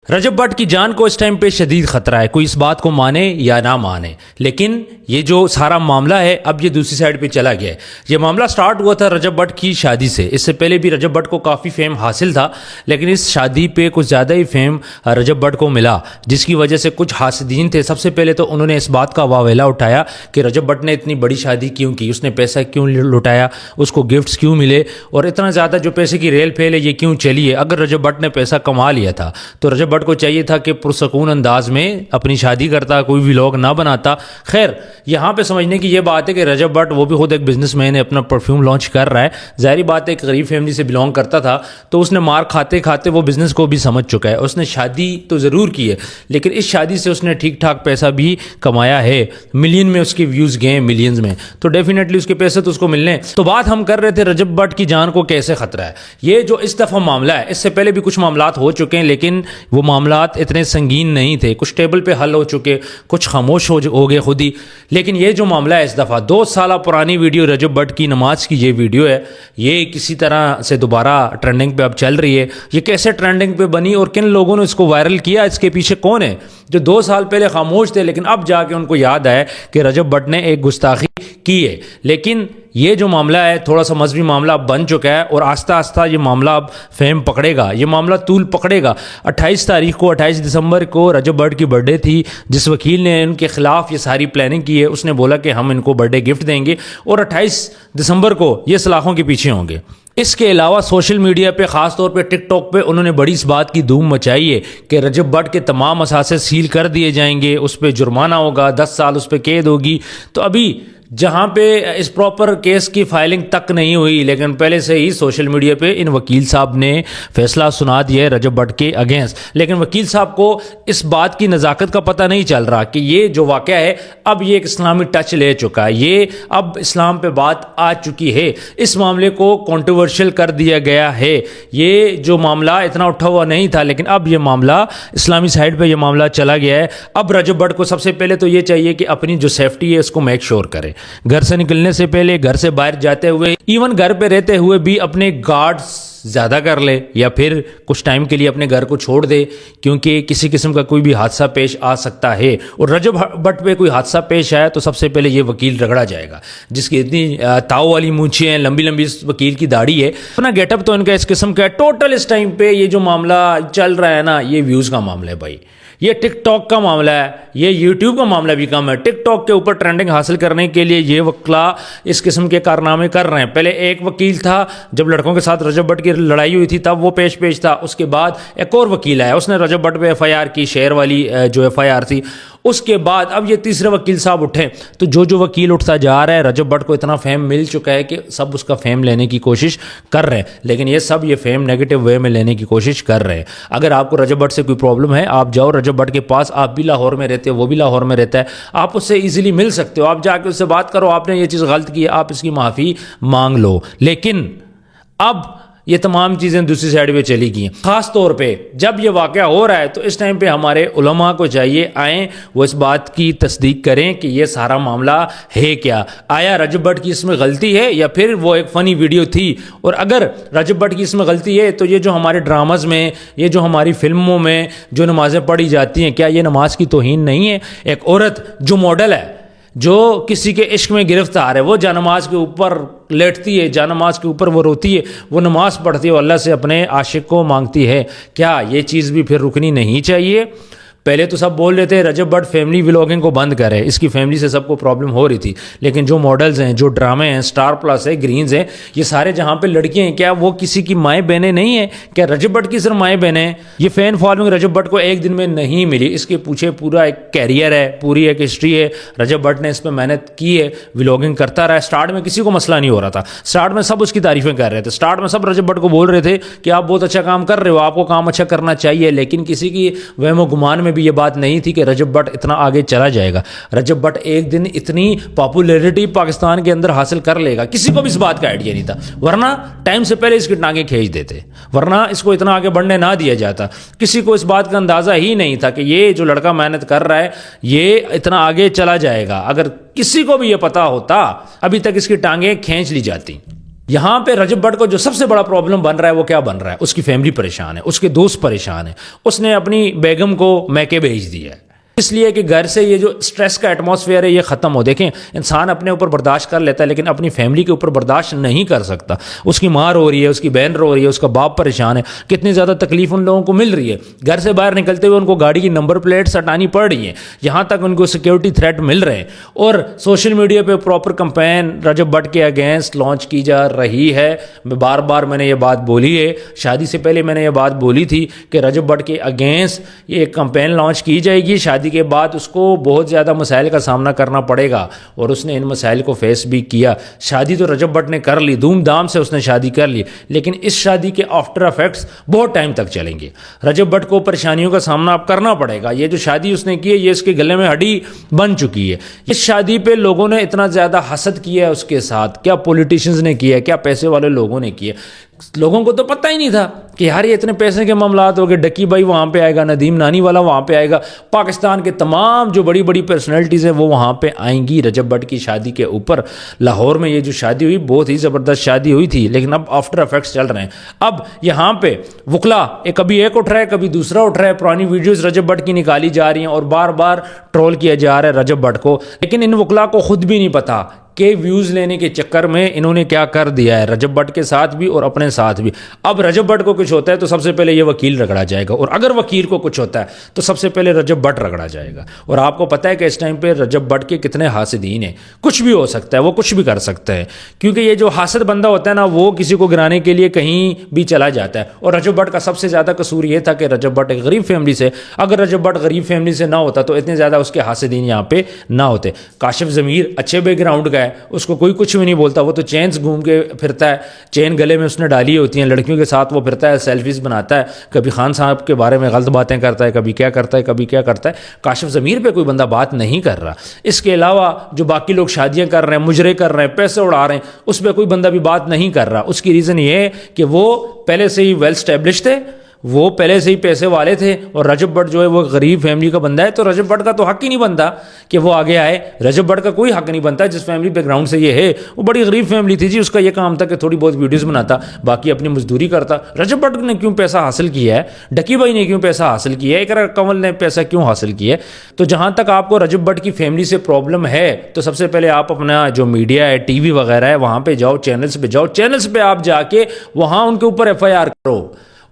رجب but کی جان کو اس time پہ شدید خطرہ ہے، کوئی اس بات کو مانے یا نہ مانے، لیکن یہ جو سارا معاملہ ہے اب یہ دوسری سائڈ پہ چلا گیا ہے۔ یہ معاملہ سٹارٹ ہوا تھا رجب بٹ کی شادی سے، اس سے پہلے بھی رجب بٹ کو کافی فیم حاصل تھا، لیکن اس شادی پہ کچھ زیادہ ہی فیم رجب بٹ کو ملا، جس کی وجہ سے کچھ حاسدین تھے۔ سب سے پہلے تو انہوں نے اس بات کا واویلا اٹھایا کہ رجب بٹ نے اتنی بڑی شادی کیوں کی، اس نے پیسہ کیوں لٹایا، اس کو گفٹس کیوں ملے، اور اتنا زیادہ جو پیسے کی ریل پھیل ہے یہ کیوں چلی ہے۔ اگر رجب بٹ نے پیسہ کما لیا تھا تو رجب بٹ کو چاہیے تھا کہ پرسکون انداز میں اپنی شادی کرتا، کوئی ولاگ نہ بناتا۔ خیر، یہاں پہ سمجھنے کی یہ بات ہے کہ رجب بٹ وہ بھی خود ایک بزنس مین ہے، اپنا پرفیوم لانچ کر رہا ہے، ظاہری بات ہے ایک غریب فیملی سے بلانگ کرتا تھا تو اس نے مار کھاتے کھاتے وہ بزنس کو بھی سمجھ چکا ہے۔ اس نے شادی تو ضرور کی ہے، لیکن اس شادی سے اس نے ٹھیک ٹھاک پیسہ بھی کمایا ہے، ملین میں اس کی ویوز گئے، ملینز میں، تو ڈیفینیٹلی اس کے پیسے تو اس کو ملنے۔ تو بات ہم کر رہے تھے رجب بٹ کی جان کو کیسے خطرہ ہے۔ یہ جو اس دفعہ معاملہ ہے، اس سے پہلے بھی کچھ معاملات ہو چکے ہیں، لیکن وہ معاملات اتنے سنگین نہیں تھے، کچھ ٹیبل پہ حل ہو چکے، کچھ خاموش ہو گئے خود ہی۔ لیکن یہ جو معاملہ ہے اس دفعہ 2 سالہ پرانی ویڈیو رجب بٹ کی نماز کی یہ ویڈیو ہے، یہ کسی طرح سے دوبارہ ٹرینڈنگ پہ اب چل رہی ہے۔ یہ کیسے ٹرینڈنگ پہ بنی اور کن لوگوں نے اس کو وائرل کیا، اس کے پیچھے کون ہے؟ جو 2 سال پہلے خاموش تھے لیکن اب جا کے ان کو یاد آیا کہ رجب بٹ نے ایک گستاخی کی ہے۔ لیکن یہ جو معاملہ ہے تھوڑا سا مذہبی معاملہ اب بن چکا ہے، اور آہستہ آہستہ یہ معاملہ اب فیم پکڑے گا، یہ معاملہ طول پکڑے گا۔ 28 دسمبر کو رجب بٹ کی برتھ ڈے تھی، جس وکیل نے ان کے خلاف یہ ساری پلاننگ کی ہے، اس نے بولا کہ ہم ان کو برتھ ڈے گفٹ دیں گے، اور 28 دسمبر کو یہ سلاخوں کے پیچھے ہوں گے۔ اس کے علاوہ سوشل میڈیا پہ، خاص طور پہ ٹک ٹاک پہ، انہوں نے بڑی اس بات کی دھوم مچائی ہے کہ رجب بٹ کے تمام اثاثے سیل کر دیے جائیں گے، اس پہ جرمانہ ہوگا، 10 سال اس پہ قید ہوگی۔ تو ابھی جہاں پہ اس پراپر کیس کی فائلنگ تک نہیں ہوئی، لیکن پہلے سے ہی سوشل میڈیا پہ ان وکیل صاحب نے فیصلہ سنا دیا ہے رجب بٹ کے اگینسٹ۔ لیکن وکیل صاحب کو اس بات کی نزاکت کا پتہ نہیں چل رہا کہ یہ جو واقعہ ہے اب یہ ایک اسلامی ٹچ لے چکا ہے، یہ اب اسلام پہ بات آ چکی ہے، اس معاملے کو کنٹروورشل کر دیا گیا ہے۔ یہ جو معاملہ اتنا اٹھا ہوا نہیں تھا، لیکن اب یہ معاملہ اسلامی سائڈ پہ یہ معاملہ چلا گیا ہے۔ اب رجب بٹ کو سب سے پہلے تو یہ چاہیے کہ اپنی جو سیفٹی ہے اس کو میک شور کرے، گھر سے نکلنے سے پہلے، گھر سے باہر جاتے ہوئے، ایون گھر پہ رہتے ہوئے بھی اپنے گارڈز زیادہ کر لے، یا پھر کچھ ٹائم کے لیے اپنے گھر کو چھوڑ دے، کیونکہ کسی قسم کا کوئی بھی حادثہ پیش آ سکتا ہے۔ اور رجب بٹ پہ کوئی حادثہ پیش آیا تو سب سے پہلے یہ وکیل رگڑا جائے گا، جس کی اتنی تاؤ والی مونچھیں ہیں، لمبی لمبی اس وکیل کی داڑھی ہے، اپنا گیٹ اپ تو ان کا اس قسم کا ہے۔ ٹوٹل اس ٹائم پہ یہ جو معاملہ چل رہا ہے نا، یہ ویوز کا معاملہ ہے بھائی، یہ ٹک ٹاک کا معاملہ ہے، یہ یوٹیوب کا معاملہ بھی کم ہے۔ ٹک ٹاک کے اوپر ٹرینڈنگ حاصل کرنے کے لیے یہ وکلا اس قسم کے کارنامے کر رہے ہیں۔ پہلے ایک وکیل تھا، جب لڑکوں کے ساتھ رجب بٹ کی لڑائی ہوئی تھی تب وہ پیش تھا، اس کے بعد ایک اور وکیل آیا، اس نے رجب بٹ پہ FIR کی، شہر والی جو FIR تھی۔ اس کے بعد اب یہ تیسرے وکیل صاحب اٹھے، تو جو وکیل اٹھتا جا رہا ہے، رجب بٹ کو اتنا فیم مل چکا ہے کہ سب اس کا فیم لینے کی کوشش کر رہے ہیں، لیکن یہ سب یہ فیم نیگیٹو وے میں لینے کی کوشش کر رہے ہیں۔ اگر آپ کو رجب بٹ سے کوئی پرابلم ہے، آپ جاؤ رجب بٹ کے پاس، آپ بھی لاہور میں رہتے ہو، وہ بھی لاہور میں رہتا ہے، آپ اس سے ایزیلی مل سکتے ہو، آپ جا کے اس سے بات کرو، آپ نے یہ چیز غلط کی ہے، آپ اس کی معافی مانگ لو۔ لیکن اب یہ تمام چیزیں دوسری سائڈ پہ چلی گئی ہیں۔ خاص طور پہ جب یہ واقعہ ہو رہا ہے تو اس ٹائم پہ ہمارے علماء کو چاہیے آئیں، وہ اس بات کی تصدیق کریں کہ یہ سارا معاملہ ہے کیا، آیا رجب بٹ کی اس میں غلطی ہے یا پھر وہ ایک فنی ویڈیو تھی؟ اور اگر رجب بٹ کی اس میں غلطی ہے تو یہ جو ہمارے ڈراماز میں، یہ جو ہماری فلموں میں جو نمازیں پڑھی جاتی ہیں، کیا یہ نماز کی توہین نہیں ہے؟ ایک عورت جو ماڈل ہے، جو کسی کے عشق میں گرفتار ہے، وہ جانماز کے اوپر لیٹتی ہے، جانماز کے اوپر وہ روتی ہے، وہ نماز پڑھتی ہے، وہ اللہ سے اپنے عاشق کو مانگتی ہے، کیا یہ چیز بھی پھر رکنی نہیں چاہیے؟ پہلے تو سب بول رہے تھے رجب بٹ فیملی ولاگنگ کو بند کرے، اس کی فیملی سے سب کو پرابلم ہو رہی تھی، لیکن جو ماڈلز ہیں، جو ڈرامے ہیں، سٹار پلس ہے، گرینز ہیں، یہ سارے جہاں پہ لڑکیاں ہیں، کیا وہ کسی کی مائیں بہنیں نہیں ہیں؟ کیا رجب بٹ کی صرف مائیں بہنیں ہیں؟ یہ فین فالوئنگ رجب بٹ کو ایک دن میں نہیں ملی، اس کے پیچھے پورا ایک کیریئر ہے، پوری ایک ہسٹری ہے۔ رجب بٹ نے اس پہ محنت کی ہے، ولاگنگ کرتا رہا ہے۔ سٹارٹ میں کسی کو مسئلہ نہیں ہو رہا تھا، سٹارٹ میں سب اس کی تعریفیں کر رہے تھے، سٹارٹ میں سب رجب بٹ کو بول رہے تھے کہ آپ بہت اچھا کام کر رہے ہو، آپ کو کام اچھا کرنا چاہیے، لیکن کسی کی وہم و گمان میں بھی یہ بات نہیں تھی کہ رجب بٹ اتنا آگے چلا جائے گا، رجب بٹ ایک دن اتنی پاپولیرٹی پاکستان کے اندر حاصل کر لے گا، کسی کو بھی اس بات کا آئیڈیا نہیں تھا، ورنہ ٹائم سے پہلے اس کی ٹانگیں کھینچ دیتے، ورنہ اس کو اتنا آگے بڑھنے نہ دیا جاتا۔ کسی کو اس بات کا اندازہ ہی نہیں تھا کہ یہ جو لڑکا محنت کر رہا ہے یہ اتنا آگے چلا جائے گا۔ اگر کسی کو بھی یہ پتا ہوتا ابھی تک اس کی ٹانگیں کھینچ لی جاتی۔ یہاں پہ رجب بٹ کو جو سب سے بڑا پرابلم بن رہا ہے وہ کیا بن رہا ہے؟ اس کی فیملی پریشان ہے، اس کے دوست پریشان ہیں، اس نے اپنی بیگم کو میکے بھیج دیا ہے، اس لیے کہ گھر سے یہ جو سٹریس کا ایٹماسفیئر ہے یہ ختم ہو۔ دیکھیں انسان اپنے اوپر برداشت کر لیتا ہے لیکن اپنی فیملی کے اوپر برداشت نہیں کر سکتا۔ اس کی ماں رو رہی ہے، اس کی بہن رو رہی ہے، اس کا باپ پریشان ہے، کتنی زیادہ تکلیف ان لوگوں کو مل رہی ہے، گھر سے باہر نکلتے ہوئے ان کو گاڑی کی نمبر پلیٹس ہٹانی پڑ رہی ہیں، یہاں تک ان کو سیکیورٹی تھریٹ مل رہے ہیں، اور سوشل میڈیا پہ پراپر کمپین رجب بٹ کے اگینسٹ لانچ کی جا رہی ہے۔ بار بار میں نے یہ بات بولی ہے، شادی سے پہلے میں نے یہ بات بولی تھی کہ رجب بٹ کے اگینسٹ یہ ایک کمپین لانچ کی جائے گی، شادی کے بعد اس کو بہت زیادہ مسائل کا سامنا کرنا پڑے گا، اور اس نے ان مسائل کو فیس بھی کیا۔ شادی تو رجب بٹ نے کر لی، دھوم دھام سے اس نے شادی کر لی، لیکن اس شادی کے آفٹر افیکٹس بہت ٹائم تک چلیں گے۔ رجب بٹ کو پریشانیوں کا سامنا اب کرنا پڑے گا۔ یہ جو شادی اس نے کی ہے یہ اس کے گلے میں ہڈی بن چکی ہے۔ اس شادی پہ لوگوں نے اتنا زیادہ حسد کیا ہے اس کے ساتھ، کیا پولیٹیشینز نے کیا ہے، کیا پیسے والے لوگوں نے کیا، لوگوں کو تو پتہ ہی نہیں تھا کہ یار یہ اتنے پیسے کے معاملات ہو گئے، ڈکی بھائی وہاں پہ آئے گا، ندیم نانی والا وہاں پہ آئے گا، پاکستان کے تمام جو بڑی بڑی پرسنالٹیز ہیں وہ وہاں پہ آئیں گی رجب بٹ کی شادی کے اوپر۔ لاہور میں یہ جو شادی ہوئی بہت ہی زبردست شادی ہوئی تھی، لیکن اب آفٹر افیکٹس چل رہے ہیں۔ اب یہاں پہ وکلا کبھی ایک اٹھ رہا ہے کبھی دوسرا اٹھ رہا ہے، پرانی ویڈیوز رجب بٹ کی نکالی جا رہی ہیں اور بار بار ٹرول کیا جا رہا ہے رجب بٹ کو، لیکن ان وکلا کو خود بھی نہیں پتا کہ ویوز لینے کے چکر میں انہوں نے کیا کر دیا ہے رجب بٹ کے ساتھ بھی اور اپنے ساتھ بھی۔ اب رجب بٹ کو کچھ ہوتا ہے تو سب سے پہلے یہ وکیل رگڑا جائے گا، اور اگر وکیل کو کچھ ہوتا ہے تو سب سے پہلے رجب بٹ رگڑا جائے گا۔ اور آپ کو پتہ ہے کہ اس ٹائم پہ رجب بٹ کے کتنے حاسدین ہیں، کچھ بھی ہو سکتا ہے، وہ کچھ بھی کر سکتا ہے، کیونکہ یہ جو حاسد بندہ ہوتا ہے نا وہ کسی کو گرانے کے لیے کہیں بھی چلا جاتا ہے۔ اور رجب بٹ کا سب سے زیادہ قصور یہ تھا کہ رجب بٹ ایک غریب فیملی سے، اگر رجب بٹ غریب فیملی سے نہ ہوتا تو اتنے زیادہ اس کے حاسدین یہاں پہ نہ ہوتے۔ کاشف ضمیر اچھے بیک گراؤنڈ کا ہے، اس کو کوئی کچھ بھی نہیں بولتا، وہ تو چینز گھوم کے پھرتا ہے، چین گلے میں اس نے ڈالی ہوتی ہیں، لڑکیوں کے ساتھ وہ پھرتا ہے، سیلفیز بناتا ہے، کبھی خان صاحب کے بارے میں غلط باتیں کرتا ہے، کبھی کیا کرتا ہے کبھی کیا کرتا ہے۔ کاشف ضمیر پہ کوئی بندہ بات نہیں کر رہا۔ اس کے علاوہ جو باقی لوگ شادیاں کر رہے ہیں، مجرے کر رہے ہیں، پیسے اڑا رہے ہیں، اس پہ کوئی بندہ بھی بات نہیں کر رہا۔ اس کی ریزن یہ ہے کہ وہ پہلے سے ہی ویل اسٹیبلش تھے، وہ پہلے سے ہی پیسے والے تھے، اور رجب بٹ جو ہے وہ غریب فیملی کا بندہ ہے، تو رجب بٹ کا تو حق ہی نہیں بنتا کہ وہ آگے آئے۔ رجب بٹ کا کوئی حق نہیں بنتا، جس فیملی بیک گراؤنڈ سے یہ ہے وہ بڑی غریب فیملی تھی جی، اس کا یہ کام تھا کہ تھوڑی بہت ویڈیوز بناتا، باقی اپنی مزدوری کرتا۔ رجب بٹ نے کیوں پیسہ حاصل کیا ہے، ڈکی بھائی نے کیوں پیسہ حاصل کیا ہے، اقرا کنول نے پیسہ کیوں حاصل کیا ہے؟ تو جہاں تک آپ کو رجب بٹ کی فیملی سے پرابلم ہے تو سب سے پہلے آپ اپنا جو میڈیا ہے، ٹی وی وغیرہ ہے، وہاں پہ جاؤ، چینلز پہ جاؤ، چینلز پہ آپ جا کے وہاں ان کے اوپر FIR کرو،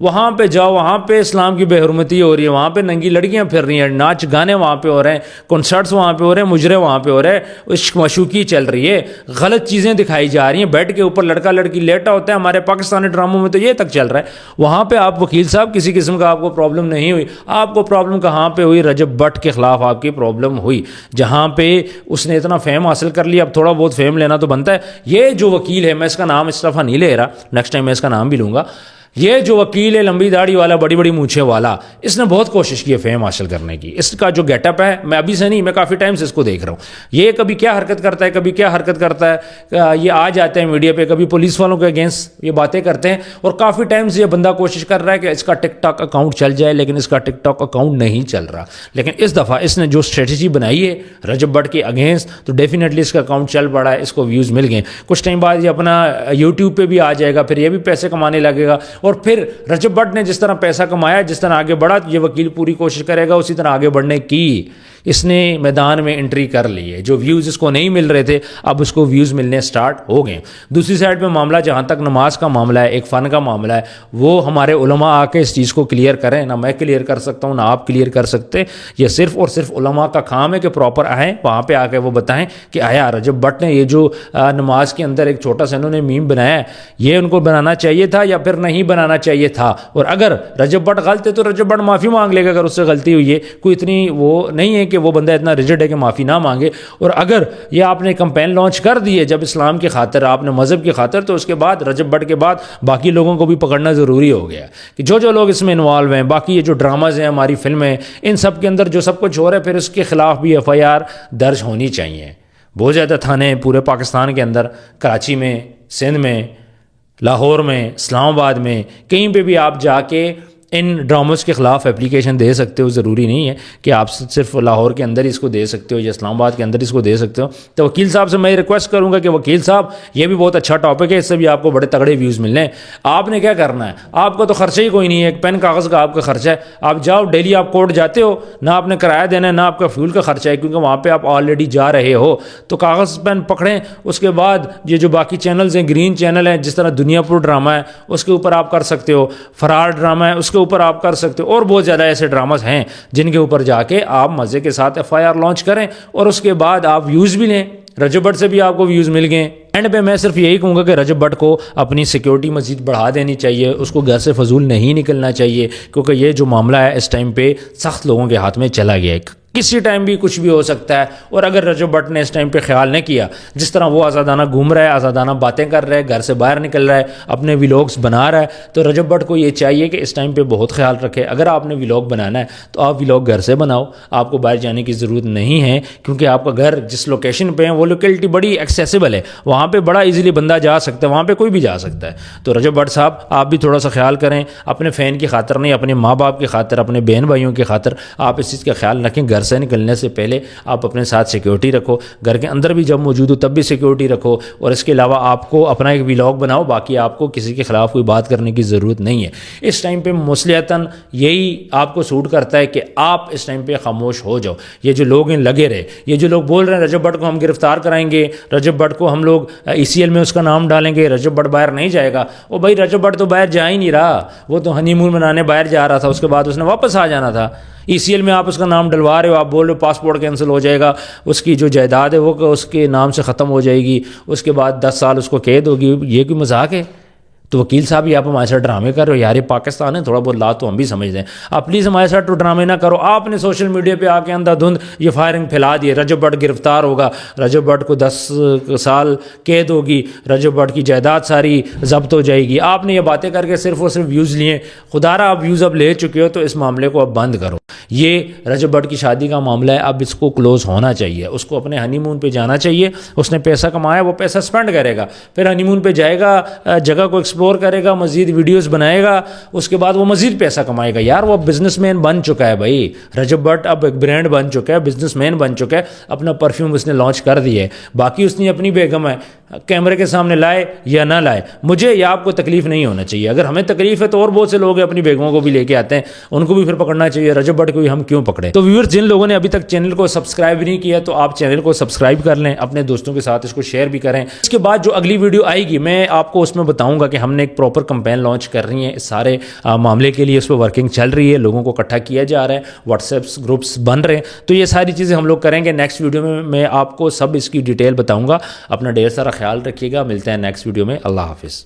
وہاں پہ جاؤ، وہاں پہ اسلام کی بے حرمتی ہو رہی ہے، وہاں پہ ننگی لڑکیاں پھر رہی ہیں، ناچ گانے وہاں پہ ہو رہے ہیں، کنسرٹس وہاں پہ ہو رہے ہیں، مجرے وہاں پہ ہو رہے ہیں، عشق مشوقی چل رہی ہے، غلط چیزیں دکھائی جا رہی ہیں، بیڈ کے اوپر لڑکا لڑکی لیٹا ہوتا ہے، ہمارے پاکستانی ڈراموں میں تو یہ تک چل رہا ہے۔ وہاں پہ آپ وکیل صاحب کسی قسم کا آپ کو پرابلم نہیں ہوئی، آپ کو پرابلم کہاں پہ ہوئی؟ رجب بٹ کے خلاف آپ کی پرابلم ہوئی، جہاں پہ اس نے اتنا فیم حاصل کر لیا، اب تھوڑا بہت فیم لینا تو بنتا ہے۔ یہ جو وکیل ہے، میں اس کا نام اس دفعہ نہیں لے رہا، نیکسٹ ٹائم میں اس کا نام بھی لوں گا، یہ جو وکیل ہے لمبی داڑھی والا، بڑی بڑی مونچھیں والا، اس نے بہت کوشش کی ہے فیم حاصل کرنے کی۔ اس کا جو گیٹ اپ ہے، میں ابھی سے نہیں، میں کافی ٹائم سے اس کو دیکھ رہا ہوں، یہ کبھی کیا حرکت کرتا ہے کبھی کیا حرکت کرتا ہے، یہ آ جاتے ہیں میڈیا پہ، کبھی پولیس والوں کے اگینسٹ یہ باتیں کرتے ہیں، اور کافی ٹائم سے یہ بندہ کوشش کر رہا ہے کہ اس کا ٹک ٹاک اکاؤنٹ چل جائے، لیکن اس کا ٹک ٹاک اکاؤنٹ نہیں چل رہا۔ لیکن اس دفعہ اس نے جو اسٹریٹجی بنائی ہے رجب بٹ کے اگینسٹ، تو ڈیفینیٹلی اس کا اکاؤنٹ چل پڑا ہے، اس کو ویوز مل گئے، کچھ ٹائم بعد یہ اپنا یوٹیوب پہ بھی آ جائے گا، پھر یہ بھی پیسے کمانے لگے گا، اور پھر رجب بٹ نے جس طرح پیسہ کمایا، جس طرح آگے بڑھا، یہ وکیل پوری کوشش کرے گا اسی طرح آگے بڑھنے کی۔ اس نے میدان میں انٹری کر لی ہے، جو ویوز اس کو نہیں مل رہے تھے اب اس کو ویوز ملنے سٹارٹ ہو گئے۔ دوسری سائڈ پہ معاملہ جہاں تک نماز کا معاملہ ہے، ایک فن کا معاملہ ہے، وہ ہمارے علماء آ کے اس چیز کو کلیئر کریں، نہ میں کلیئر کر سکتا ہوں نہ آپ کلیئر کر سکتے، یہ صرف اور صرف علماء کا کام ہے کہ پراپر آئیں وہاں پہ آ کے وہ بتائیں کہ آیا رجب بٹ نے یہ جو نماز کے اندر ایک چھوٹا سا انہوں نے میم بنایا ہے، یہ ان کو بنانا چاہیے تھا یا پھر نہیں بنانا چاہیے تھا، اور اگر رجب بٹ غلط ہے تو رجب بٹ معافی مانگ لے گا اگر اس سے غلطی ہوئی ہے، کوئی اتنی وہ نہیں ہے کہ وہ بندہ اتنا رجڈ ہے کہ معافی نہ مانگے۔ اور اگر یہ آپ نے کمپین لانچ کر دی ہے جب اسلام کی خاطر، آپ نے مذہب کی خاطر، تو اس کے بعد رجب بٹ کے بعد باقی لوگوں کو بھی پکڑنا ضروری ہو گیا کہ جو لوگ اس میں انوالو ہیں، باقی یہ جو ڈراماز ہیں، ہماری فلمیں، ان سب کے اندر جو سب کچھ ہو رہا ہے، پھر اس کے خلاف بھی FIR درج ہونی چاہیے۔ بہت زیادہ تھانے ہیں پورے پاکستان کے اندر، کراچی میں، سندھ میں، لاہور میں، اسلام آباد میں، کہیں پہ بھی آپ جا کے ان ڈراموز کے خلاف اپلیکیشن دے سکتے ہو، ضروری نہیں ہے کہ آپ صرف لاہور کے اندر اس کو دے سکتے ہو یا اسلام آباد کے اندر اس کو دے سکتے ہو. تو وکیل صاحب سے میں ریکویسٹ کروں گا کہ وکیل صاحب یہ بھی بہت اچھا ٹاپک ہے، اس سے بھی آپ کو بڑے تگڑے ویوز ملنے ہیں. آپ نے کیا کرنا ہے، آپ کا تو خرچہ ہی کوئی نہیں ہے، ایک پین کاغذ کا آپ کا خرچہ ہے. آپ جاؤ ڈیلی آپ کورٹ جاتے ہو، نہ آپ نے کرایہ دینا ہے نہ آپ کا فیول کا خرچہ ہے، کیونکہ وہاں پہ آپ آلریڈی جا رہے ہو. تو کاغذ پین پکڑیں. اس کے بعد یہ جو باقی چینلز ہیں، گرین چینل ہے، جس طرح دنیا پور ڈرامہ ہے اس کے اوپر آپ کر سکتے ہو، فرار ڈرامہ ہے اس کے اوپر آپ کر سکتے ہو، اور بہت زیادہ ایسے ڈراماز ہیں جن کے اوپر جا کے آپ مزے کے ساتھ FIR لانچ کریں اور اس کے بعد آپ ویوز بھی لیں. رجب بٹ سے بھی آپ کو ویوز مل گئے. اینڈ پہ میں صرف یہی کہوں گا کہ رجب بٹ کو اپنی سیکیورٹی مزید بڑھا دینی چاہیے، اس کو گھر سے فضول نہیں نکلنا چاہیے، کیونکہ یہ جو معاملہ ہے اس ٹائم پہ سخت لوگوں کے ہاتھ میں چلا گیا ہے. کسی ٹائم بھی کچھ بھی ہو سکتا ہے. اور اگر رجب بٹ نے اس ٹائم پہ خیال نہیں کیا، جس طرح وہ آزادانہ گھوم رہا ہے، آزادانہ باتیں کر رہا ہے، گھر سے باہر نکل رہا ہے، اپنے ولاگس بنا رہا ہے، تو رجب بٹ کو یہ چاہیے کہ اس ٹائم پہ بہت خیال رکھے. اگر آپ نے ولاگ بنانا ہے تو آپ ولاگ گھر سے بناؤ، آپ کو باہر جانے کی ضرورت نہیں ہے، کیونکہ آپ کا گھر جس لوکیشن پہ ہے وہ لوکیلٹی بڑی ایکسیسیبل ہے، وہاں پہ بڑا ایزیلی بندہ جا سکتا ہے، وہاں پہ کوئی بھی جا سکتا ہے. تو رجب بٹ صاحب آپ بھی تھوڑا سا خیال کریں، اپنے فین کی خاطر نہیں، اپنے ماں باپ کی خاطر، اپنے بہن بھائیوں کی خاطر آپ اس چیز کا خیال رکھیں. گھر سے نکلنے سے پہلے آپ اپنے ساتھ سیکیورٹی رکھو، گھر کے اندر بھی جب موجود ہو تب بھی سیکیورٹی رکھو، اور اس کے علاوہ آپ کو اپنا ایک ولاگ بناؤ. باقی آپ کو کسی کے خلاف کوئی بات کرنے کی ضرورت نہیں ہے. اس ٹائم پہ مصلحتاً یہی آپ کو سوٹ کرتا ہے کہ آپ اس ٹائم پہ خاموش ہو جاؤ. یہ جو لوگ ہیں لگے رہے، یہ جو لوگ بول رہے ہیں رجب بٹ کو ہم گرفتار کرائیں گے، رجب بٹ کو ہم لوگ ECL میں اس کا نام ڈالیں گے، رجب بٹ باہر نہیں جائے گا. او بھائی رجب بٹ تو باہر جا ہی نہیں رہا، وہ تو ہنی مون منانے باہر جا رہا تھا، اس کے بعد اس نے واپس آ جانا تھا. ECL میں آپ اس کا نام ڈلوا رہے ہو، آپ بول رہے ہو پاسپورٹ کینسل ہو جائے گا، اس کی جو جائیداد ہے وہ اس کے نام سے ختم ہو جائے گی، اس کے بعد 10 سال اس کو قید ہوگی. یہ کوئی مذاق ہے؟ تو وکیل صاحب یہ آپ ہمارے ساتھ ڈرامے کر رہے ہو یار، یہ پاکستان ہے، تھوڑا بہت لا تو ہم بھی سمجھ دیں. آپ پلیز ہمارے ساتھ تو ڈرامے نہ کرو. آپ نے سوشل میڈیا پہ آ کے اندھا دھند یہ فائرنگ پھیلا دی ہے، رجب بٹ گرفتار ہوگا، رجب بٹ کو 10 سال قید ہوگی، رجب بٹ کی جائیداد ساری ضبط ہو جائے گی. آپ نے یہ باتیں کر کے صرف اور صرف ویوز لیے. خدا را آپ ویوز اب لے چکے ہو تو اس معاملے کو اب بند کرو. یہ رجب بٹ کی شادی کا معاملہ ہے، اب اس کو کلوز ہونا چاہیے. اس کو اپنے ہنی مون پہ جانا چاہیے. اس نے پیسہ کمایا، وہ پیسہ اسپینڈ کرے گا، پھر ہنی مون پہ جائے گا، جگہ کو ایکسپلور کرے گا، مزید ویڈیوز بنائے گا، اس کے بعد وہ مزید پیسہ کمائے گا. یار وہ بزنس مین بن چکا ہے بھائی، رجب بٹ اب ایک برانڈ بن چکا ہے، بزنس مین بن چکا ہے. اپنا پرفیوم اس نے لانچ کر دیا ہے. باقی اس نے اپنی بیگم ہے، کیمرے کے سامنے لائے یا نہ لائے، مجھے یا آپ کو تکلیف نہیں ہونا چاہیے. اگر ہمیں تکلیف ہے تو اور بہت سے لوگ اپنی بیگموں کو بھی لے کے آتے ہیں، ان کو بھی پھر پکڑنا چاہیے. رجب بٹ کو بھی ہم کیوں پکڑے؟ تو ویورز، جن لوگوں نے ابھی تک چینل کو سبسکرائب نہیں کیا تو آپ چینل کو سبسکرائب کر لیں، اپنے دوستوں کے ساتھ اس کو شیئر بھی کریں. اس کے بعد جو اگلی ویڈیو آئے گی میں آپ کو اس میں بتاؤں گا کہ ہم نے ایک پراپر کمپین لانچ کر رہی ہیں. اس سارے معاملے کے لیے اس پہ ورکنگ چل رہی ہے، لوگوں کو اکٹھا کیا جا رہا ہے، واٹس ایپ گروپس بن رہے ہیں. تو یہ ساری چیزیں ہم لوگ کریں گے. نیکسٹ ویڈیو میں آپ کو سب اس کی ڈیٹیل بتاؤں گا. اپنا ڈھیر سارا خیال رکھیے گا. ملتے ہیں نیکسٹ ویڈیو میں. اللہ حافظ.